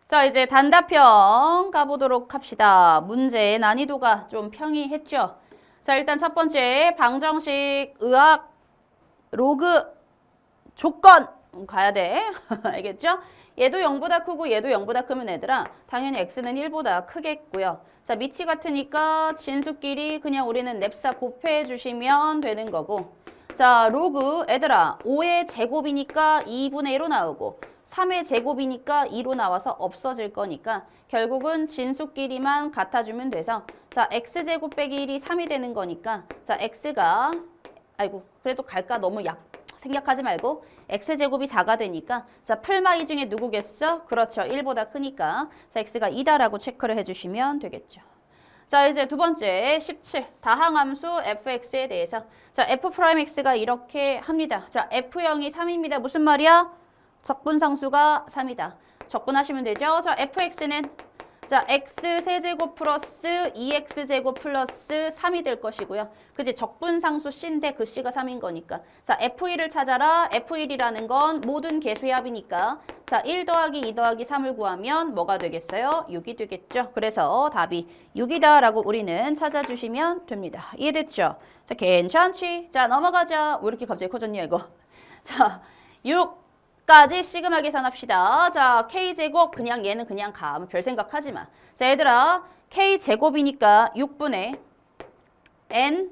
자, 이제 단답형 가보도록 합시다. 문제 난이도가 좀 평이했죠? 자, 일단 첫 번째 방정식 의학 로그 조건 가야 돼. 알겠죠? 얘도 0보다 크고 얘도 0보다 크면 얘들아 당연히 x는 1보다 크겠고요. 자, 밑이 같으니까 진수끼리 그냥 우리는 냅사 곱해 주시면 되는 거고. 자, 로그 애들아 5의 제곱이니까 2분의 1로 나오고 3의 제곱이니까 2로 나와서 없어질 거니까 결국은 진수끼리만 같아주면 돼서 자, x제곱 빼기 1이 3이 되는 거니까 자, x가 아이고 그래도 갈까 너무 생략하지 말고 x제곱이 4가 되니까 자, 풀마이 중에 누구겠어? 그렇죠. 1보다 크니까 자, x가 2다라고 체크를 해주시면 되겠죠. 자, 이제 두 번째 17 다항함수 fx에 대해서 자, f'x가 이렇게 합니다. 자, f형이 3입니다. 무슨 말이야? 적분상수가 3이다. 적분하시면 되죠. 자, fx는 자, x 세제곱 플러스 2x제곱 플러스 3이 될 것이고요. 그지? 적분상수 c인데 그 c가 3인 거니까. 자, f1을 찾아라. f1이라는 건 모든 개수의 합이니까. 자, 1 더하기 2 더하기 3을 구하면 뭐가 되겠어요? 6이 되겠죠. 그래서 답이 6이다라고 우리는 찾아주시면 됩니다. 이해됐죠? 자, 괜찮지? 자, 넘어가자. 왜 이렇게 갑자기 커졌냐, 이거. 자, 6. 까지 시그마 계산합시다. 자, K제곱 그냥 얘는 그냥 가. 별 생각하지 마. 자, 얘들아 K제곱이니까 6분의 N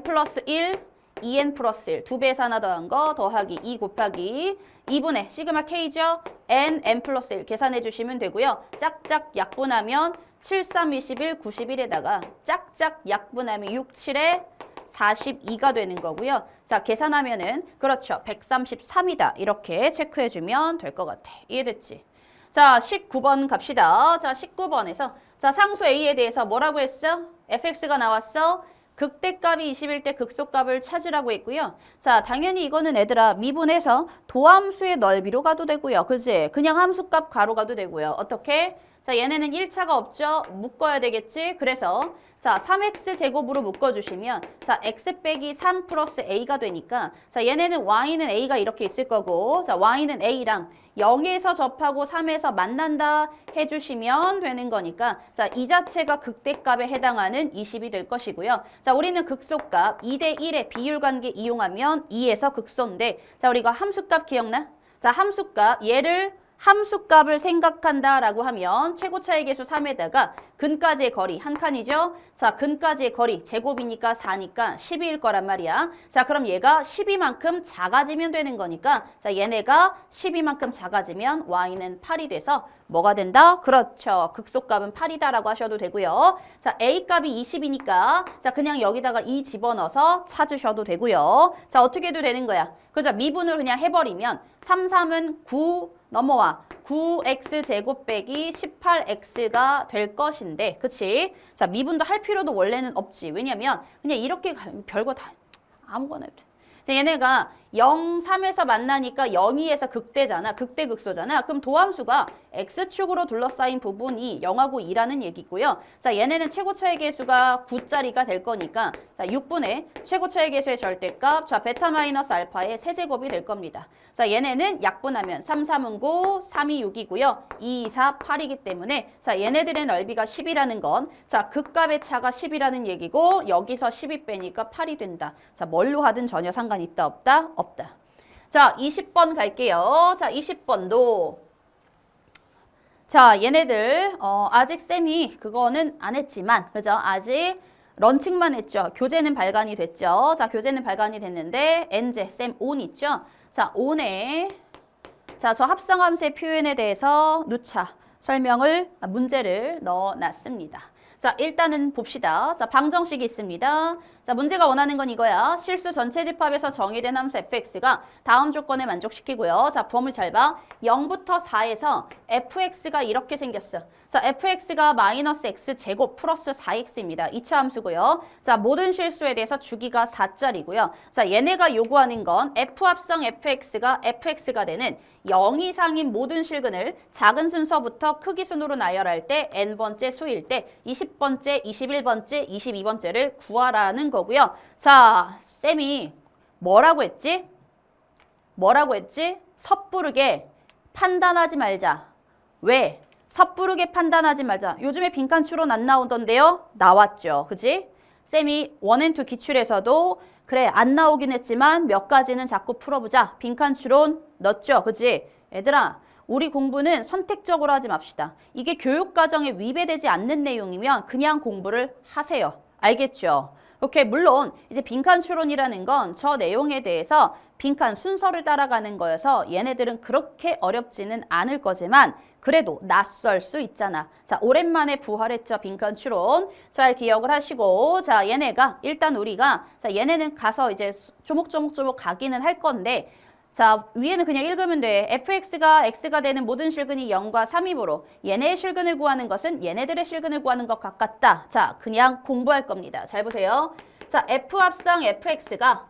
플러스 1, 2N 플러스 1. 두 배에서 하나 더한 거 더하기 2 곱하기 2분의 시그마 K죠? N 플러스 1 계산해 주시면 되고요. 짝짝 약분하면 7, 3, 21, 91에다가 짝짝 약분하면 6, 7에 42가 되는 거고요. 자, 계산하면은 그렇죠. 133이다. 이렇게 체크해주면 될 것 같아. 이해됐지? 자, 19번 갑시다. 자, 19번에서 자, 상수 A에 대해서 뭐라고 했어? fx가 나왔어. 극대값이 21 때 극소값을 찾으라고 했고요. 자, 당연히 이거는 애들아 미분해서 도함수의 넓이로 가도 되고요. 그지? 그냥 함수값 가로 가도 되고요. 어떻게? 자, 얘네는 1차가 없죠? 묶어야 되겠지? 그래서 자, 3x제곱으로 묶어주시면 자, x 빼기 3 플러스 a가 되니까 자, 얘네는 y는 a가 이렇게 있을 거고 자, y는 a랑 0에서 접하고 3에서 만난다 해주시면 되는 거니까 자, 이 자체가 극대값에 해당하는 20이 될 것이고요. 자, 우리는 극소값 2대 1의 비율관계 이용하면 2에서 극소인데 자, 우리 이거 함수값 기억나? 자, 함수값 얘를 함수값을 생각한다라고 하면 최고차의 개수 3에다가 근까지의 거리 한 칸이죠. 자, 근까지의 거리 제곱이니까 4니까 12일 거란 말이야. 자, 그럼 얘가 12만큼 작아지면 되는 거니까 자, 얘네가 12만큼 작아지면 y는 8이 돼서 뭐가 된다? 그렇죠. 극소값은 8이다라고 하셔도 되고요. 자, A값이 20이니까 자, 그냥 여기다가 2 집어넣어서 찾으셔도 되고요. 자, 어떻게 해도 되는 거야? 그죠? 미분을 그냥 해버리면 3, 3은 9 넘어와. 9x제곱 빼기 18x가 될 것인데 그치? 자, 미분도 할 필요도 원래는 없지. 왜냐면 그냥 이렇게 별거 다 아무거나 해도 돼. 자, 얘네가 0, 3에서 만나니까 0, 2에서 극대잖아. 극대 극소잖아. 그럼 도함수가 x축으로 둘러싸인 부분이 0하고 2라는 얘기고요. 자, 얘네는 최고차의 개수가 9짜리가 될 거니까 자, 6분의 최고차의 개수의 절대값 자, 베타 마이너스 알파의 세제곱이 될 겁니다. 자, 얘네는 약분하면 3, 3은 9, 3이 6이고요. 2, 4, 8이기 때문에 자, 얘네들의 넓이가 10이라는 건 자, 극값의 차가 10이라는 얘기고 여기서 12 빼니까 8이 된다. 자, 뭘로 하든 전혀 상관이 있다 없다? 없다. 자, 20번 갈게요. 자, 20번도 자, 얘네들 아직 쌤이 그거는 안 했지만 그죠? 아직 런칭만 했죠. 교재는 발간이 됐죠. 자, 교재는 발간이 됐는데 n제 쌤 온 있죠? 자, 온에 자, 저 합성함수의 표현에 대해서 누차 설명을 문제를 넣어놨습니다. 자, 일단은 봅시다. 자, 방정식이 있습니다. 자, 문제가 원하는 건 이거야. 실수 전체 집합에서 정의된 함수 fx가 다음 조건에 만족시키고요. 자, 범을 잘 봐. 0부터 4에서 fx가 이렇게 생겼어. 자, fx가 마이너스 x제곱 플러스 4x입니다. 2차 함수고요. 자, 모든 실수에 대해서 주기가 4짜리고요. 자, 얘네가 요구하는 건 f 합성 fx가 되는 0 이상인 모든 실근을 작은 순서부터 크기 순으로 나열할 때 n번째 수일 때 20번째, 21번째, 22번째를 구하라는 거고요. 자, 쌤이 뭐라고 했지? 섣부르게 판단하지 말자. 왜? 섣부르게 판단하지 말자. 요즘에 빈칸 추론 안 나오던데요? 나왔죠. 그지? 쌤이 원앤투 기출에서도 그래 안 나오긴 했지만 몇 가지는 자꾸 풀어보자. 빈칸 추론 넣었죠. 그지? 얘들아 우리 공부는 선택적으로 하지 맙시다. 이게 교육과정에 위배되지 않는 내용이면 그냥 공부를 하세요. 알겠죠? 오케이, 물론 이제 빈칸 추론이라는 건 저 내용에 대해서 빈칸 순서를 따라가는 거여서 얘네들은 그렇게 어렵지는 않을 거지만 그래도 낯설 수 있잖아. 자, 오랜만에 부활했죠. 빈칸 추론. 잘 기억을 하시고 자, 얘네가 일단 우리가 자, 얘네는 가서 이제 조목조목 가기는 할 건데 자, 위에는 그냥 읽으면 돼. fx가 x가 되는 모든 실근이 0과 3이므로 얘네의 실근을 구하는 것은 얘네들의 실근을 구하는 것과 같다. 자, 그냥 공부할 겁니다. 잘 보세요. 자, f 합성 fx가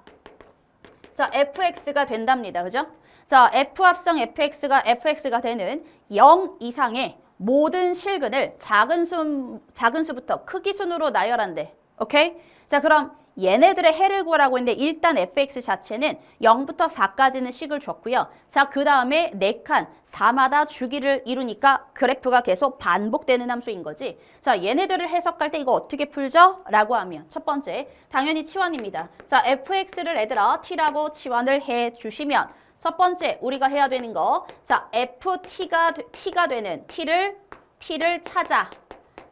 자, fx가 된답니다. 그죠? 자, f 합성 fx가 되는 0 이상의 모든 실근을 작은 수부터 크기 순으로 나열한대. 오케이? 자, 그럼 얘네들의 해를 구하라고 했는데 일단 fx 자체는 0부터 4까지는 식을 줬고요. 자, 그 다음에 4칸, 4마다 주기를 이루니까 그래프가 계속 반복되는 함수인 거지. 자, 얘네들을 해석할 때 이거 어떻게 풀죠? 라고 하면 첫 번째, 당연히 치환입니다. 자, fx를 얘들아 t라고 치환을 해주시면 첫 번째 우리가 해야 되는 거, 자, t가 되는 t를 찾아.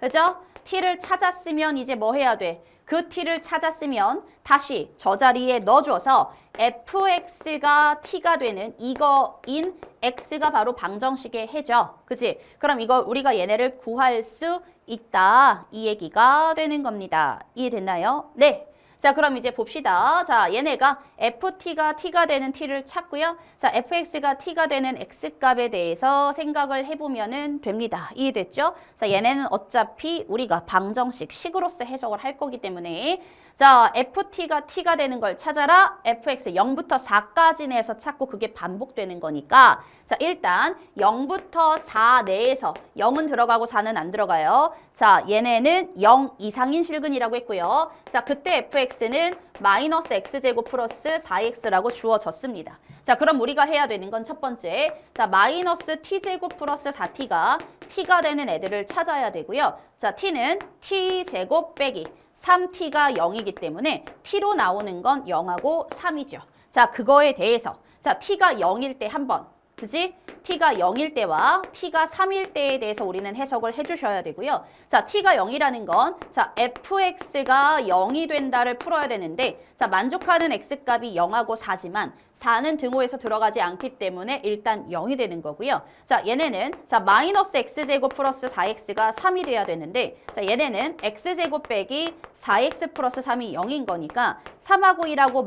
그죠? t를 찾았으면 이제 뭐 해야 돼? 그 t를 찾았으면 다시 저 자리에 넣어줘서 fx가 t가 되는 이거인 x가 바로 방정식의 해죠. 그치? 그럼 이거 우리가 얘네를 구할 수 있다. 이 얘기가 되는 겁니다. 이해됐나요? 네. 자, 그럼 이제 봅시다. 자, 얘네가 ft가 t가 되는 t를 찾고요. 자, fx가 t가 되는 x값에 대해서 생각을 해보면 됩니다. 이해됐죠? 자, 얘네는 어차피 우리가 방정식 식으로서 해석을 할 거기 때문에 자, ft가 t가 되는 걸 찾아라. fx 0부터 4까지 내에서 찾고 그게 반복되는 거니까 자, 일단 0부터 4 내에서 0은 들어가고 4는 안 들어가요. 자, 얘네는 0 이상인 실근이라고 했고요. 자, 그때 fx는 마이너스 x제곱 플러스 4x라고 주어졌습니다. 자, 그럼 우리가 해야 되는 건 첫 번째, 자, 마이너스 t제곱 플러스 4t가 t가 되는 애들을 찾아야 되고요. 자, t는 t제곱 빼기 3t가 0이기 때문에 t로 나오는 건 0하고 3이죠. 자, 그거에 대해서 자, t가 0일 때 한 번, 그지? t가 0일 때와 t가 3일 때에 대해서 우리는 해석을 해주셔야 되고요. 자, t가 0이라는 건 자, fx가 0이 된다를 풀어야 되는데 자, 만족하는 x값이 0하고 4지만 4는 등호에서 들어가지 않기 때문에 일단 0이 되는 거고요. 자, 얘네는 자, 마이너스 x제곱 플러스 4x가 3이 돼야 되는데 자, 얘네는 x제곱 빼기 4x 플러스 3이 0인 거니까 3하고 1하고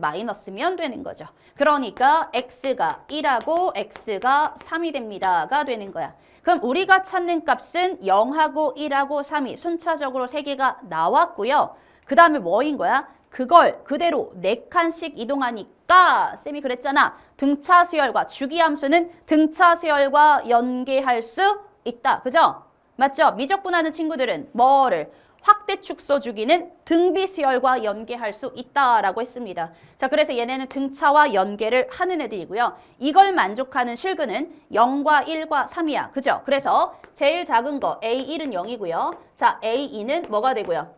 마이너스면 되는 거죠. 그러니까 x가 1하고 x가 3이 됩니다가 되는 거야. 그럼 우리가 찾는 값은 0하고 1하고 3이 순차적으로 3개가 나왔고요. 그 다음에 뭐인 거야? 그걸 그대로 4칸씩 이동하니까 쌤이 그랬잖아. 등차 수열과 주기함수는 등차 수열과 연계할 수 있다. 그죠? 맞죠? 미적분하는 친구들은 뭐를? 확대 축소 주기는 등비 수열과 연계할 수 있다라고 했습니다. 자, 그래서 얘네는 등차와 연계를 하는 애들이고요. 이걸 만족하는 실근은 0과 1과 3이야. 그죠? 그래서 제일 작은 거 A1은 0이고요. 자, A2는 뭐가 되고요?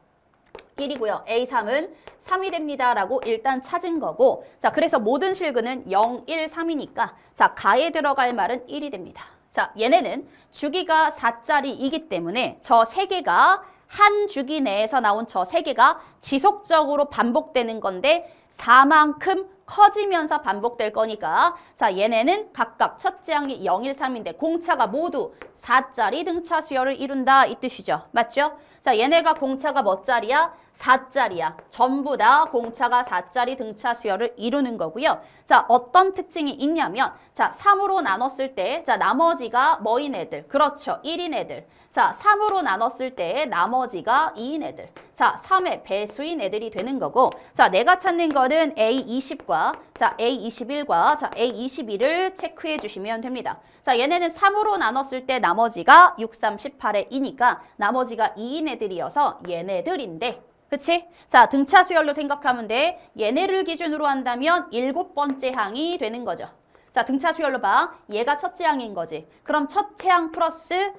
1이고요. A3은 3이 됩니다라고 일단 찾은 거고 자, 그래서 모든 실근은 0, 1, 3이니까 자, 가에 들어갈 말은 1이 됩니다. 자, 얘네는 주기가 4짜리이기 때문에 저 3개가 한 주기 내에서 나온 저 3개가 지속적으로 반복되는 건데 4만큼 커지면서 반복될 거니까 자, 얘네는 각각 첫째 항이 0, 1, 3인데 공차가 모두 4짜리 등차 수열을 이룬다 이 뜻이죠. 맞죠? 자, 얘네가 공차가 몇 짜리야? 4짜리야. 전부 다 공차가 4짜리 등차 수열을 이루는 거고요. 자, 어떤 특징이 있냐면 자, 3으로 나눴을 때 자, 나머지가 뭐인 애들? 그렇죠. 1인 애들. 자, 3으로 나눴을 때 나머지가 2인 애들. 자, 3의 배수인 애들이 되는 거고 자, 내가 찾는 거는 A20과 자, A21과 자, A22를 체크해 주시면 됩니다. 자, 얘네는 3으로 나눴을 때 나머지가 6, 3, 18의 2니까 나머지가 2인 애들이어서 얘네들인데 그치? 자, 등차 수열로 생각하면 돼. 얘네를 기준으로 한다면 7번째 항이 되는 거죠. 자, 등차 수열로 봐. 얘가 첫째 항인 거지. 그럼 첫째 항 플러스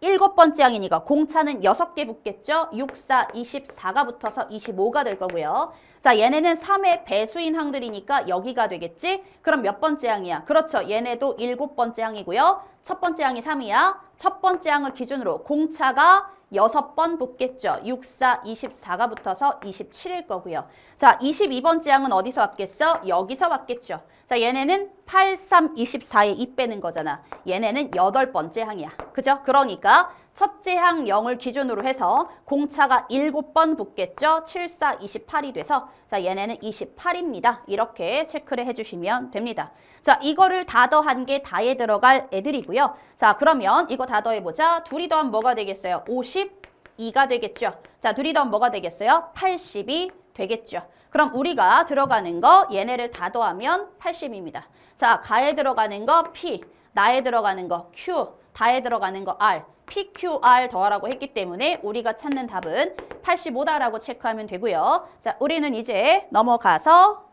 7번째 항이니까 공차는 6개 붙겠죠? 6, 4, 24가 붙어서 25가 될 거고요. 자, 얘네는 3의 배수인 항들이니까 여기가 되겠지? 그럼 몇 번째 항이야? 그렇죠. 얘네도 7번째 항이고요. 첫 번째 항이 3이야. 첫 번째 항을 기준으로 공차가 6번 붙겠죠. 6, 4, 24가 붙어서 27일 거고요. 자, 22번째 항은 어디서 왔겠어? 여기서 왔겠죠. 자, 얘네는 8, 3, 24에 2 빼는 거잖아. 얘네는 8번째 항이야. 그죠? 그러니까 첫째 항 0을 기준으로 해서 공차가 7번 붙겠죠. 7, 4, 28이 돼서 자, 얘네는 28입니다. 이렇게 체크를 해주시면 됩니다. 자, 이거를 다 더한 게 다에 들어갈 애들이고요. 자, 그러면 이거 다 더해보자. 둘이 더하면 뭐가 되겠어요? 52가 되겠죠. 자, 둘이 더하면 뭐가 되겠어요? 80이 되겠죠. 그럼 우리가 들어가는 거 얘네를 다 더하면 80입니다. 자, 가에 들어가는 거 P, 나에 들어가는 거 Q, 다에 들어가는 거 R, PQR 더하라고 했기 때문에 우리가 찾는 답은 85다라고 체크하면 되고요. 자, 우리는 이제 넘어가서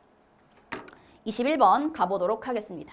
21번 가보도록 하겠습니다.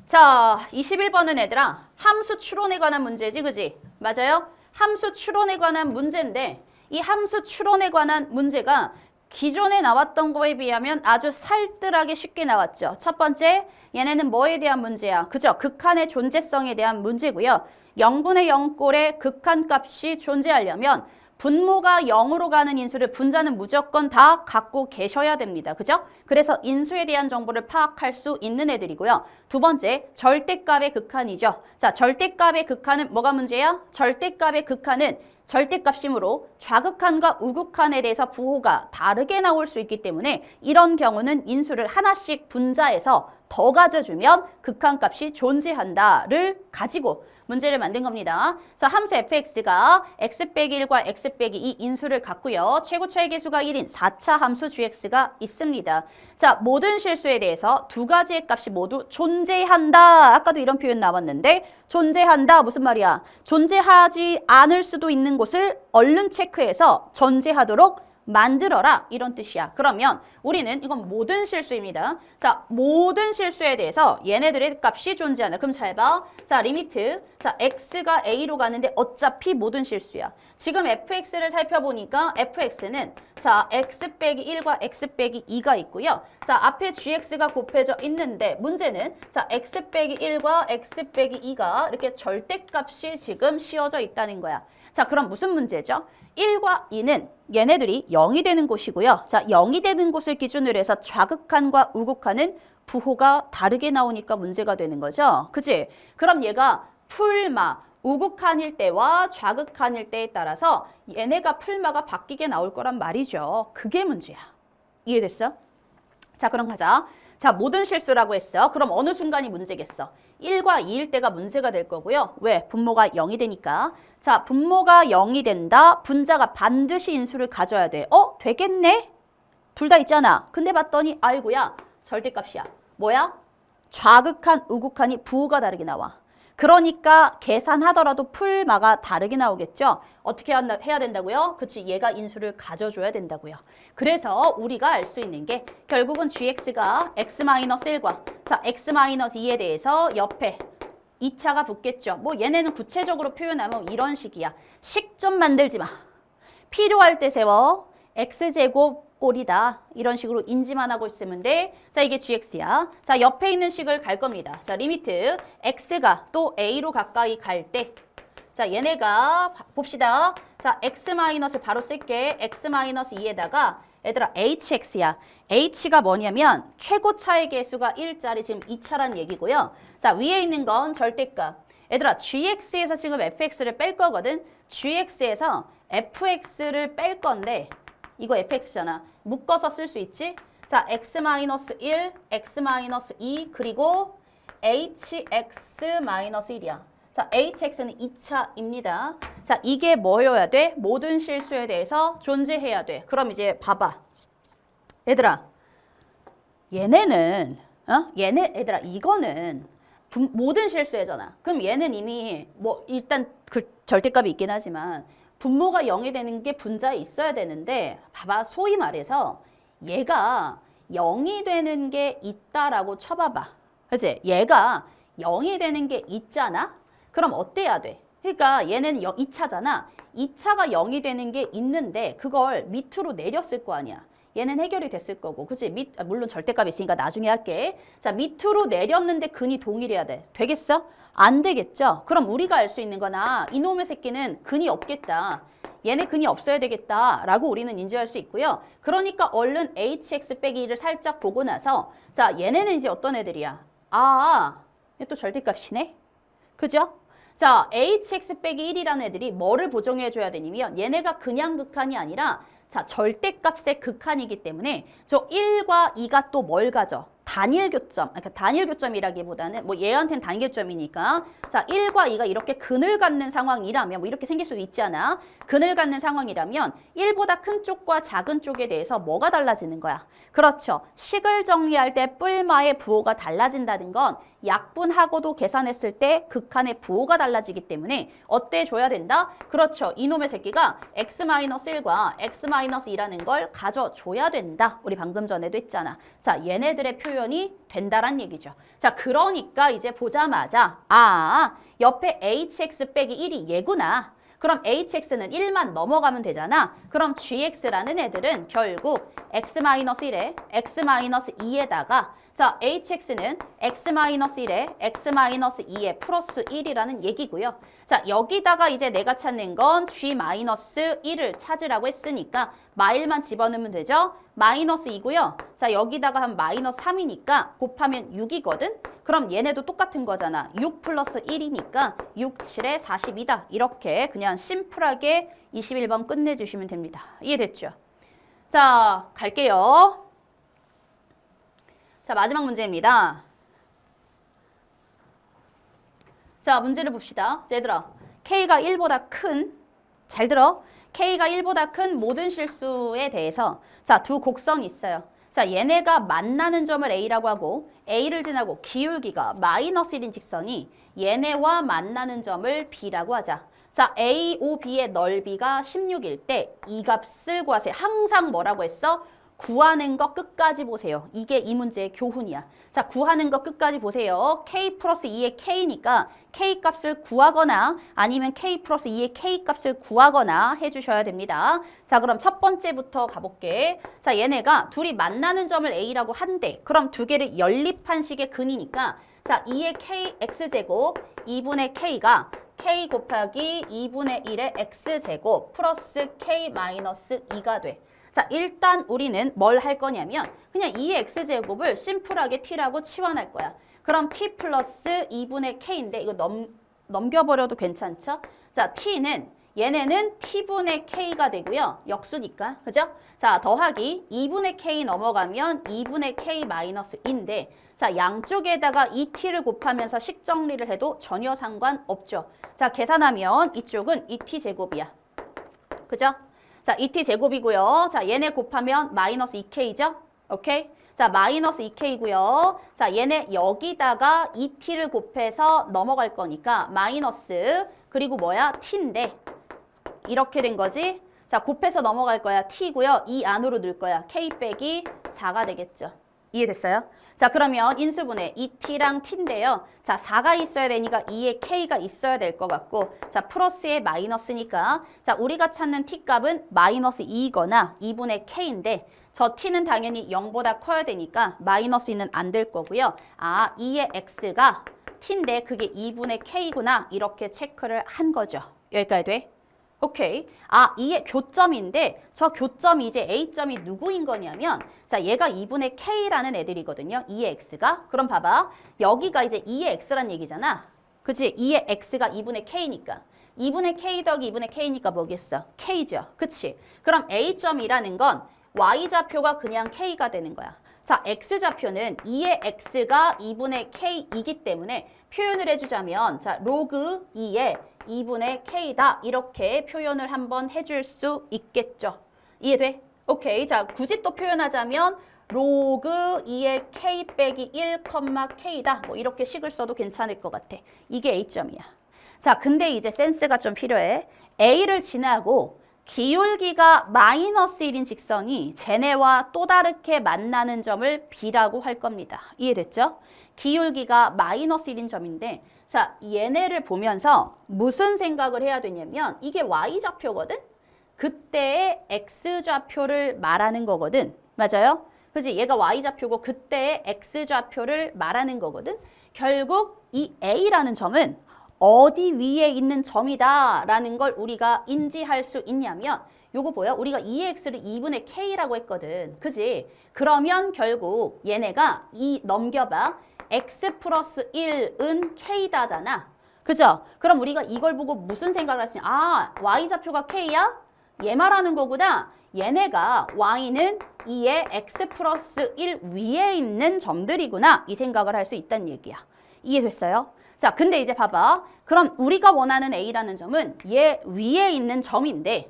자, 21번은 얘들아 함수 추론에 관한 문제지, 그지? 맞아요? 함수 추론에 관한 문제인데 이 함수 추론에 관한 문제가 기존에 나왔던 거에 비하면 아주 살뜰하게 쉽게 나왔죠. 첫 번째, 얘네는 뭐에 대한 문제야? 그죠? 극한의 존재성에 대한 문제고요. 0분의 0꼴의 극한값이 존재하려면 분모가 0으로 가는 인수를 분자는 무조건 다 갖고 계셔야 됩니다. 그죠? 그래서 인수에 대한 정보를 파악할 수 있는 애들이고요. 두 번째, 절대값의 극한이죠. 자, 절대값의 극한은 뭐가 문제야? 절대값의 극한은 절대값이므로 좌극한과 우극한에 대해서 부호가 다르게 나올 수 있기 때문에 이런 경우는 인수를 하나씩 분자해서 더 가져주면 극한값이 존재한다를 가지고 문제를 만든 겁니다. 자, 함수 fx가 x 빼기 1과 x 빼기 2 인수를 갖고요. 최고차의 계수가 1인 4차 함수 gx가 있습니다. 자, 모든 실수에 대해서 두 가지의 값이 모두 존재한다. 아까도 이런 표현 나왔는데 존재한다 무슨 말이야? 존재하지 않을 수도 있는 곳을 얼른 체크해서 존재하도록 만들어라 이런 뜻이야. 그러면 우리는 이건 모든 실수입니다. 자, 모든 실수에 대해서 얘네들의 값이 존재한다. 그럼 잘 봐. 자, 리미트. 자, x가 a로 가는데 어차피 모든 실수야. 지금 fx를 살펴보니까 fx는 자, x 빼기 1과 x 빼기 2가 있고요. 자, 앞에 gx가 곱해져 있는데 문제는 자, x 빼기 1과 x 빼기 2가 이렇게 절대값이 지금 씌워져 있다는 거야. 자, 그럼 무슨 문제죠? 1과 2는 얘네들이 0이 되는 곳이고요. 자, 0이 되는 곳을 기준으로 해서 좌극한과 우극한은 부호가 다르게 나오니까 문제가 되는 거죠. 그치? 그럼 얘가 풀마, 우극한일 때와 좌극한일 때에 따라서 얘네가 풀마가 바뀌게 나올 거란 말이죠. 그게 문제야. 이해됐어? 자, 그럼 가자. 자, 모든 실수라고 했어. 그럼 어느 순간이 문제겠어? 1과 2일 때가 문제가 될 거고요. 왜? 분모가 0이 되니까. 자, 분모가 0이 된다. 분자가 반드시 인수를 가져야 돼. 되겠네? 둘 다 있잖아. 근데 봤더니 아이고야. 절대값이야. 뭐야? 좌극한, 우극한이 부호가 다르게 나와. 그러니까 계산하더라도 풀마가 다르게 나오겠죠. 어떻게 해야 된다고요? 그치, 얘가 인수를 가져줘야 된다고요. 그래서 우리가 알 수 있는 게 결국은 gx가 x-1과 자, x-2에 대해서 옆에 2차가 붙겠죠. 뭐 얘네는 구체적으로 표현하면 이런 식이야. 식 좀 만들지 마. 필요할 때 세워. x제곱 꼴이다. 이런 식으로 인지만 하고 있으면 돼. 자, 이게 gx야. 자, 옆에 있는 식을 갈 겁니다. 자, 리미트 x가 또 a로 가까이 갈 때. 자, 얘네가 봅시다. 자, x- 바로 쓸게. x-2에다가 얘들아 hx야. h가 뭐냐면 최고차의 계수가 1짜리 지금 2차란 얘기고요. 자, 위에 있는 건 절대값. 얘들아 gx에서 지금 fx를 뺄 거거든. gx에서 fx를 뺄 건데 이거 fx잖아. 묶어서 쓸 수 있지? 자, x-1, x-2 그리고 hx-1이야. 자, hx는 2차입니다. 자, 이게 뭐여야 돼? 모든 실수에 대해서 존재해야 돼. 그럼 이제 봐봐. 얘들아, 얘네는 얘들아 이거는 모든 실수잖아. 그럼 얘는 이미 뭐 일단 그 절대값이 있긴 하지만 분모가 0이 되는 게 분자에 있어야 되는데 봐봐. 소위 말해서 얘가 0이 되는 게 있다라고 쳐봐봐. 그치? 얘가 0이 되는 게 있잖아? 그럼 어때야 돼? 그러니까 얘는 2차잖아. 2차가 0이 되는 게 있는데 그걸 밑으로 내렸을 거 아니야. 얘는 해결이 됐을 거고. 그치? 물론 절대값이 있으니까 나중에 할게. 자, 밑으로 내렸는데 근이 동일해야 돼. 되겠어? 안 되겠죠? 그럼 우리가 알 수 있는 거나 이놈의 새끼는 근이 없겠다. 얘네 근이 없어야 되겠다라고 우리는 인지할 수 있고요. 그러니까 얼른 hx 빼기 1을 살짝 보고 나서 자, 얘네는 이제 어떤 애들이야? 아, 얘 또 절대값이네? 그죠? 자, hx 빼기 1이라는 애들이 뭐를 보정해줘야 되냐면 얘네가 그냥 극한이 아니라 자, 절대값의 극한이기 때문에 저 1과 2가 또 뭘 가져? 단일 교점, 그러니까 단일 교점이라기보다는 뭐 얘한테는 단일 교점이니까 자 1과 2가 이렇게 근을 갖는 상황이라면 뭐 이렇게 생길 수도 있잖아. 근을 갖는 상황이라면 1보다 큰 쪽과 작은 쪽에 대해서 뭐가 달라지는 거야? 그렇죠. 식을 정리할 때 뿔마의 부호가 달라진다는 건 약분하고도 계산했을 때 극한의 부호가 달라지기 때문에 어때 줘야 된다? 그렇죠. 이놈의 새끼가 x-1과 x-2라는 걸 가져줘야 된다. 우리 방금 전에도 했잖아. 자, 얘네들의 표현이 된다란 얘기죠. 자, 그러니까 이제 보자마자 아, 옆에 hx 빼기 1이 얘구나. 그럼 hx는 1만 넘어가면 되잖아. 그럼 gx라는 애들은 결국 x-1에 x-2에다가 자, hx는 x-1에 x-2에 플러스 1이라는 얘기고요. 자, 여기다가 이제 내가 찾는 건 g-1을 찾으라고 했으니까 마일만 집어넣으면 되죠. -2고요. 자, 여기다가 한 -3이니까 곱하면 6이거든. 그럼 얘네도 똑같은 거잖아. 6 플러스 1이니까 6, 7에 42다. 이렇게 그냥 심플하게 21번 끝내주시면 됩니다. 이해됐죠? 자, 갈게요. 자, 마지막 문제입니다. 자, 문제를 봅시다. 자, 얘들아, K가 1보다 큰, 잘 들어. K가 1보다 큰 모든 실수에 대해서 자, 두 곡선이 있어요. 자, 얘네가 만나는 점을 A라고 하고 A를 지나고 기울기가 -1인 직선이 얘네와 만나는 점을 B라고 하자. 자, AOB의 넓이가 16일 때 이 값을 구하세요. 항상 뭐라고 했어? 구하는 거 끝까지 보세요. 이게 이 문제의 교훈이야. 자, 구하는 거 끝까지 보세요. K 플러스 2의 K니까 K 값을 구하거나 아니면 K 플러스 2의 K 값을 구하거나 해주셔야 됩니다. 자, 그럼 첫 번째부터 가볼게. 자, 얘네가 둘이 만나는 점을 A라고 한대. 그럼 두 개를 연립한 식의 근이니까 자, 2의 K X제곱 2분의 K가 K 곱하기 2분의 1의 X제곱 플러스 K 마이너스 2가 돼. 자, 일단 우리는 뭘 할 거냐면 그냥 2의 x제곱을 심플하게 t라고 치환할 거야. 그럼 t 플러스 2분의 k인데 이거 넘겨버려도 괜찮죠? 자, t는 얘네는 t분의 k가 되고요. 역수니까. 그죠? 자, 더하기 2분의 k 넘어가면 2분의 k 마이너스 2인데 자, 양쪽에다가 2t를 곱하면서 식 정리를 해도 전혀 상관없죠. 자, 계산하면 이쪽은 2t 제곱이야. 그죠? 자, 2t 제곱이고요. 자, 얘네 곱하면 마이너스 2k죠? 오케이? 자, 마이너스 2k고요. 자, 얘네 여기다가 2t를 곱해서 넘어갈 거니까 마이너스 그리고 뭐야? t인데 이렇게 된 거지? 자, 곱해서 넘어갈 거야. t고요. 이 안으로 넣을 거야. k 빼기 4가 되겠죠. 이해됐어요? 자, 그러면 인수분해 2t랑 t인데요. 자, 4가 있어야 되니까 2에 k가 있어야 될 것 같고 자, 플러스에 마이너스니까 자, 우리가 찾는 t 값은 마이너스 2거나 2분의 k인데 저 t는 당연히 0보다 커야 되니까 마이너스 2는 안 될 거고요. 아, 2의 x가 t인데 그게 2분의 k구나 이렇게 체크를 한 거죠. 여기까지 돼? 오케이. 아, 이게 교점인데 저 교점이 이제 A점이 누구인 거냐면 자, 얘가 2분의 K라는 애들이거든요. 2의 X가. 그럼 봐봐. 여기가 이제 2의 X란 얘기잖아. 그치? 2의 X가 2분의 K니까. 2분의 K 더하기 2분의 K니까 뭐겠어? K죠. 그치? 그럼 A점이라는 건 Y좌표가 그냥 K가 되는 거야. 자, X좌표는 2의 X가 2분의 K이기 때문에 표현을 해주자면 자, 로그 2의 2분의 K다 이렇게 표현을 한번 해줄 수 있겠죠. 이해돼? 오케이. 자, 굳이 또 표현하자면 로그 2의 K 빼기 1, K다 뭐 이렇게 식을 써도 괜찮을 것 같아. 이게 A점이야. 자, 근데 이제 센스가 좀 필요해. A를 지나고 기울기가 마이너스 1인 직선이 쟤네와 또 다르게 만나는 점을 B라고 할 겁니다. 이해됐죠? 기울기가 마이너스 1인 점인데 자, 얘네를 보면서 무슨 생각을 해야 되냐면 이게 Y좌표거든? 그때의 X좌표를 말하는 거거든. 맞아요? 그치? 얘가 Y좌표고 그때의 X좌표를 말하는 거거든. 결국 이 A라는 점은 어디 위에 있는 점이다 라는 걸 우리가 인지할 수 있냐면 요거 보여? 우리가 2x를 2분의 k라고 했거든. 그지? 그러면 결국 얘네가 넘겨봐. x 플러스 1은 k다잖아. 그죠? 그럼 우리가 이걸 보고 무슨 생각을 할 수 있냐? 아, y좌표가 k야? 얘 말하는 거구나. 얘네가 y는 2의 x 플러스 1 위에 있는 점들이구나. 이 생각을 할 수 있다는 얘기야. 이해됐어요? 자, 근데 이제 봐봐. 그럼 우리가 원하는 A라는 점은 얘 위에 있는 점인데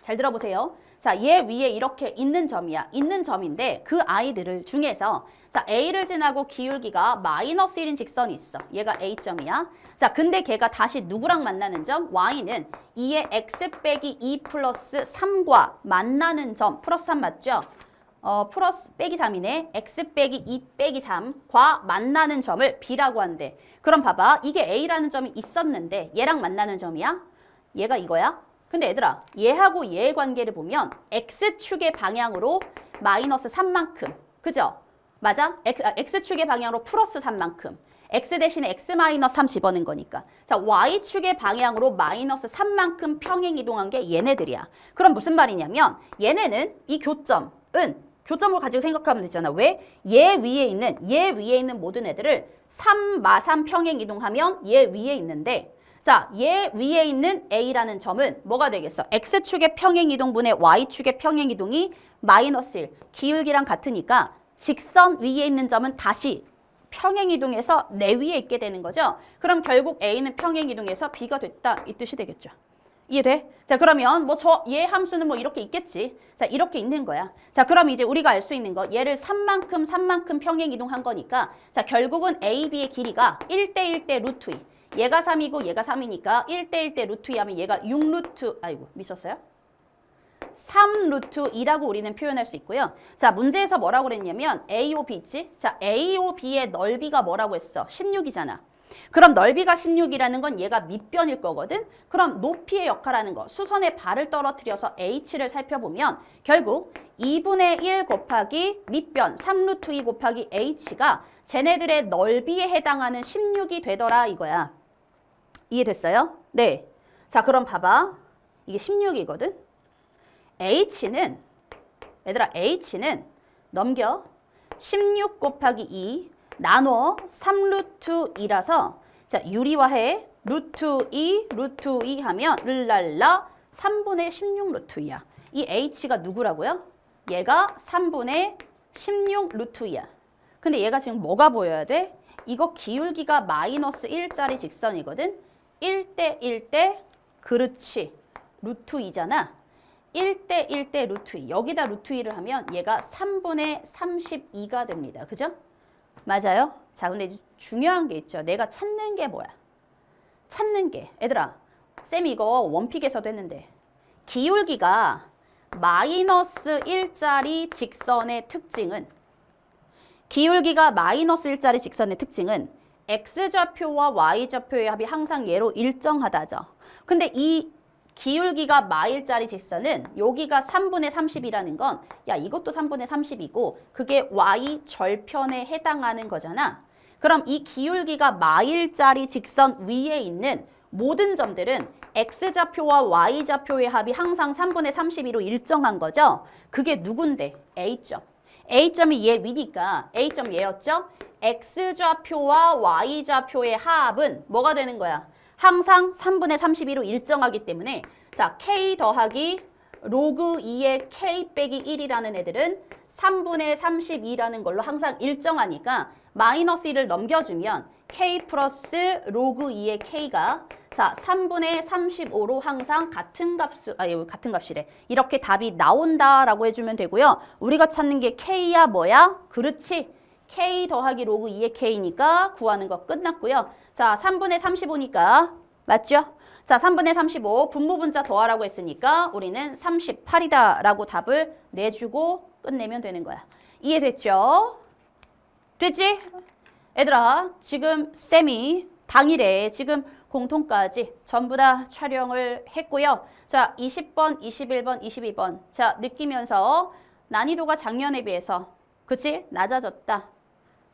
잘 들어보세요. 자, 얘 위에 이렇게 있는 점이야. 있는 점인데 그 아이들을 중에서 자, A를 지나고 기울기가 마이너스 1인 직선이 있어. 얘가 A점이야. 자, 근데 걔가 다시 누구랑 만나는 점? Y는 2의 X 빼기 2 플러스 3과 만나는 점. 플러스 3 맞죠? 플러스 빼기 3이네. x 빼기 2 빼기 3과 만나는 점을 b라고 한대. 그럼 봐봐. 이게 a라는 점이 있었는데 얘랑 만나는 점이야? 얘가 이거야? 근데 얘들아, 얘하고 얘의 관계를 보면 x축의 방향으로 마이너스 3만큼. 그죠? 맞아? x축의 방향으로 플러스 3만큼. x 대신에 x 마이너스 3 집어넣은 거니까. 자, y축의 방향으로 마이너스 3만큼 평행 이동한 게 얘네들이야. 그럼 무슨 말이냐면 얘네는 이 교점을 가지고 생각하면 되잖아. 왜? 얘 위에 있는 모든 애들을 3, 마3 평행 이동하면 얘 위에 있는데 자, 얘 위에 있는 A라는 점은 뭐가 되겠어? X축의 평행 이동분의 Y축의 평행 이동이 마이너스 1. 기울기랑 같으니까 직선 위에 있는 점은 다시 평행 이동해서 내 위에 있게 되는 거죠. 그럼 결국 A는 평행 이동해서 B가 됐다. 이 뜻이 되겠죠. 이해돼? 자, 그러면 뭐 얘 함수는 뭐 이렇게 있겠지. 자, 이렇게 있는 거야. 자, 그럼 이제 우리가 알 수 있는 거 얘를 3만큼 평행 이동한 거니까 자, 결국은 A, B의 길이가 1대 1대 루트 2. 얘가 3이고 얘가 3이니까 1대 1대 루트 2 하면 얘가 6루트 아이고 미쳤어요? 3루트 2라고 우리는 표현할 수 있고요. 자, 문제에서 뭐라고 그랬냐면 AOB 있지? 자, AOB의 넓이가 뭐라고 했어? 16이잖아. 그럼 넓이가 16이라는 건 얘가 밑변일 거거든? 그럼 높이의 역할하는 거, 수선의 발을 떨어뜨려서 H를 살펴보면 결국 2분의 1 곱하기 밑변 3루트 2 곱하기 H가 쟤네들의 넓이에 해당하는 16이 되더라 이거야. 이해됐어요? 네. 자, 그럼 봐봐. 이게 16이거든? H는 넘겨 16 곱하기 2 나눠 3루트 2라서 자, 유리화해 루트 2 하면 르랄라 3분의 16 루트 2야. 이 H가 누구라고요? 얘가 3분의 16 루트 2야. 근데 얘가 지금 뭐가 보여야 돼? 이거 기울기가 마이너스 1짜리 직선이거든? 1대 1대 그렇지. 루트 2잖아. 1대 1대 루트 2. 여기다 루트 2를 하면 얘가 3분의 32가 됩니다. 그죠? 맞아요? 자, 근데 이제 중요한 게 있죠. 내가 찾는 게 뭐야? 찾는 게. 얘들아, 쌤이 이거 원픽에서도 했는데 기울기가 마이너스 1짜리 직선의 특징은 X좌표와 Y좌표의 합이 항상 얘로 일정하다죠. 근데 이 기울기가 마일짜리 직선은 여기가 3분의 30이라는 건 야, 이것도 3분의 30이고 그게 Y 절편에 해당하는 거잖아. 그럼 이 기울기가 마일짜리 직선 위에 있는 모든 점들은 X좌표와 Y좌표의 합이 항상 3분의 32로 일정한 거죠. 그게 누군데? A점. A점이 얘 위니까 A점 얘였죠? X좌표와 Y좌표의 합은 뭐가 되는 거야? 항상 3분의 32로 일정하기 때문에 자, K 더하기 로그 2의 K 빼기 1이라는 애들은 3분의 32라는 걸로 항상 일정하니까 마이너스 1을 넘겨주면 K 플러스 로그 2의 K가 자, 3분의 35로 항상 같은 값이래. 이렇게 답이 나온다라고 해주면 되고요. 우리가 찾는 게 K야 뭐야? 그렇지. K 더하기 로그 2의 K니까 구하는 거 끝났고요. 자, 3분의 35니까 맞죠? 자, 3분의 35 분모분자 더하라고 했으니까 우리는 38이다 라고 답을 내주고 끝내면 되는 거야. 이해됐죠? 됐지? 얘들아, 지금 쌤이 당일에 지금 공통까지 전부 다 촬영을 했고요. 자, 20번, 21번, 22번. 자, 느끼면서 난이도가 작년에 비해서 그치? 낮아졌다.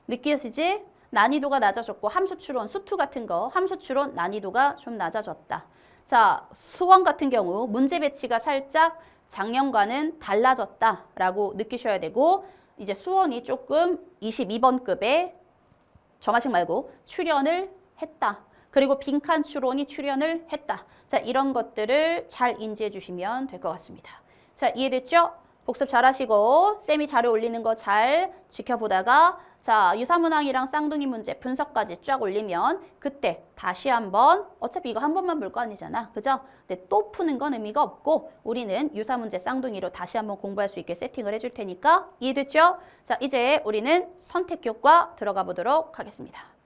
느끼시지? 난이도가 낮아졌고 함수 추론, 수투 같은 거 함수 추론 난이도가 좀 낮아졌다. 자, 수원 같은 경우 문제 배치가 살짝 작년과는 달라졌다라고 느끼셔야 되고 이제 수원이 조금 22번급에 정하식 말고 출연을 했다. 그리고 빈칸 추론이 출연을 했다. 자, 이런 것들을 잘 인지해 주시면 될 것 같습니다. 자, 이해됐죠? 복습 잘 하시고 쌤이 자료 올리는 거 잘 지켜보다가 자, 유사문항이랑 쌍둥이 문제 분석까지 쫙 올리면 그때 다시 한번 어차피 이거 한 번만 볼 거 아니잖아. 그죠? 근데 또 푸는 건 의미가 없고 우리는 유사문제 쌍둥이로 다시 한번 공부할 수 있게 세팅을 해줄 테니까 이해됐죠? 자, 이제 우리는 선택 효과 들어가 보도록 하겠습니다.